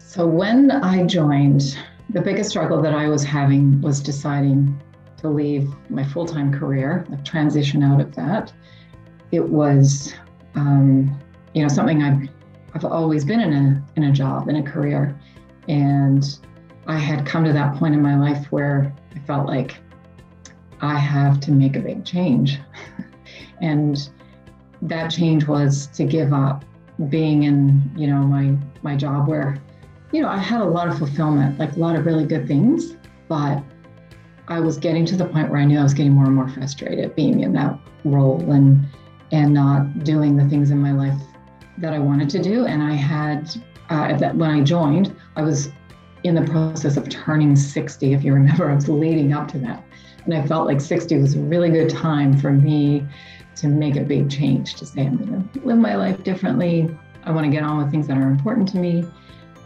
So when I joined, the biggest struggle that I was having was deciding to leave my full-time career, like transition out of that. It was, something I've always been in a job, in a career. And I had come to that point in my life where I felt like I have to make a big change. And that change was to give up being in, my job where, I had a lot of fulfillment, like a lot of really good things, but I was getting to the point where I knew I was getting more and more frustrated being in that role and not doing the things in my life that I wanted to do. And I had, when I joined, I was in the process of turning 60. If you remember, I was leading up to that. And I felt like 60 was a really good time for me to make a big change, to say, I'm going to live my life differently. I want to get on with things that are important to me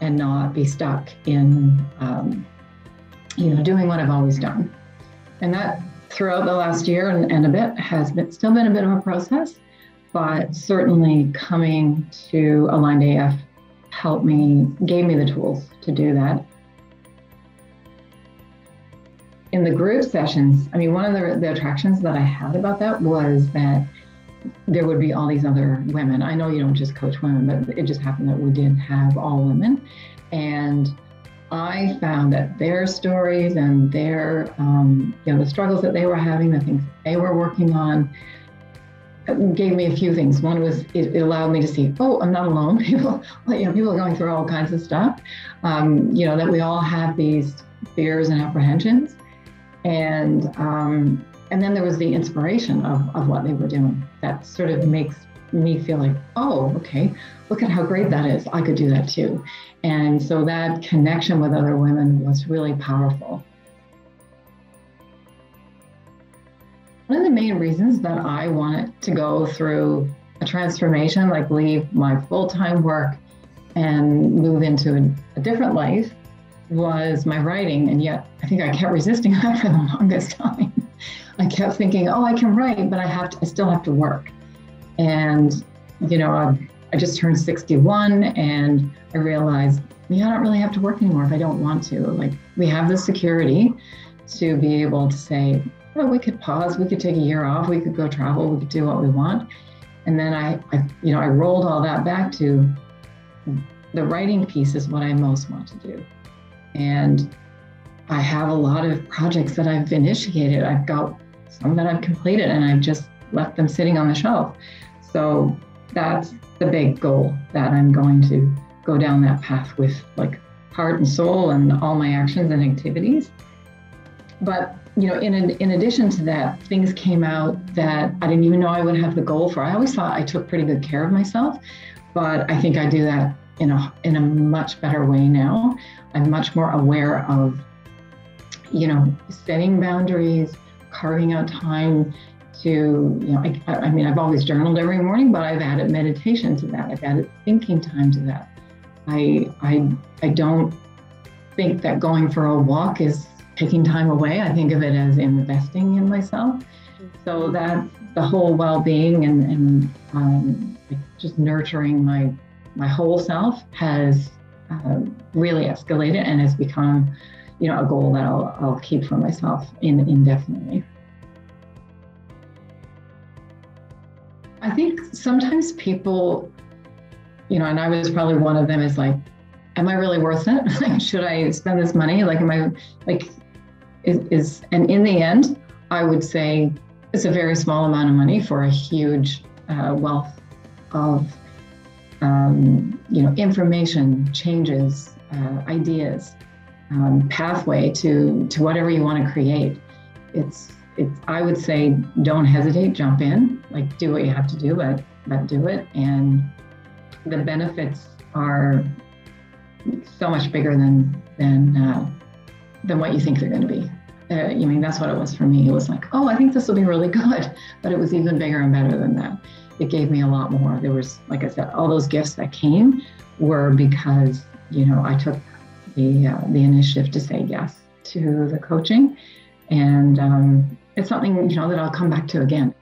and not be stuck in, doing what I've always done. And that throughout the last year and a bit has still been a bit of a process, but certainly coming to Aligned AF gave me the tools to do that. In the group sessions, one of the attractions that I had about that was that there would be all these other women. I know you don't just coach women, but it just happened that we did have all women. And I found that their stories and their, the struggles that they were having, the things that they were working on, gave me a few things. One was it allowed me to see, I'm not alone. People are going through all kinds of stuff. That we all have these fears and apprehensions. And then there was the inspiration of what they were doing. That sort of makes me feel like, okay, look at how great that is. I could do that too. And so that connection with other women was really powerful. One of the main reasons that I wanted to go through a transformation, like leave my full-time work and move into a different life, was my writing. And yet I think I kept resisting that for the longest time. I kept thinking, I can write, but I still have to work. And, I just turned 61 and I realized, I don't really have to work anymore if I don't want to. Like, we have the security to be able to say, we could pause, we could take a year off, we could go travel, we could do what we want. And then I rolled all that back to the writing piece is what I most want to do. And I have a lot of projects that I've initiated. I've got some that I've completed and I've just left them sitting on the shelf. So that's the big goal, that I'm going to go down that path with like heart and soul and all my actions and activities. But, in addition to that, things came out that I didn't even know I would have the goal for. I always thought I took pretty good care of myself, but I think I do that in a much better way now. I'm much more aware of, setting boundaries, carving out time to, I've always journaled every morning, but I've added meditation to that. I've added thinking time to that. I don't think that going for a walk is taking time away. I think of it as investing in myself. So that the whole well-being and just nurturing my whole self has really escalated and has become, a goal that I'll keep for myself indefinitely. I think sometimes people, and I was probably one of them, is like, am I really worth it? Like, should I spend this money? Like, am I like, and in the end, I would say it's a very small amount of money for a huge wealth of, information, changes, ideas, pathway to whatever you want to create. I would say, don't hesitate, jump in, like do what you have to do, but do it. And the benefits are so much bigger than what you think they're going to be. That's what it was for me. It was like, I think this will be really good, but it was even bigger and better than that. It gave me a lot more. There was, like I said, all those gifts that came were because, I took the initiative to say yes to the coaching. And it's something, that I'll come back to again.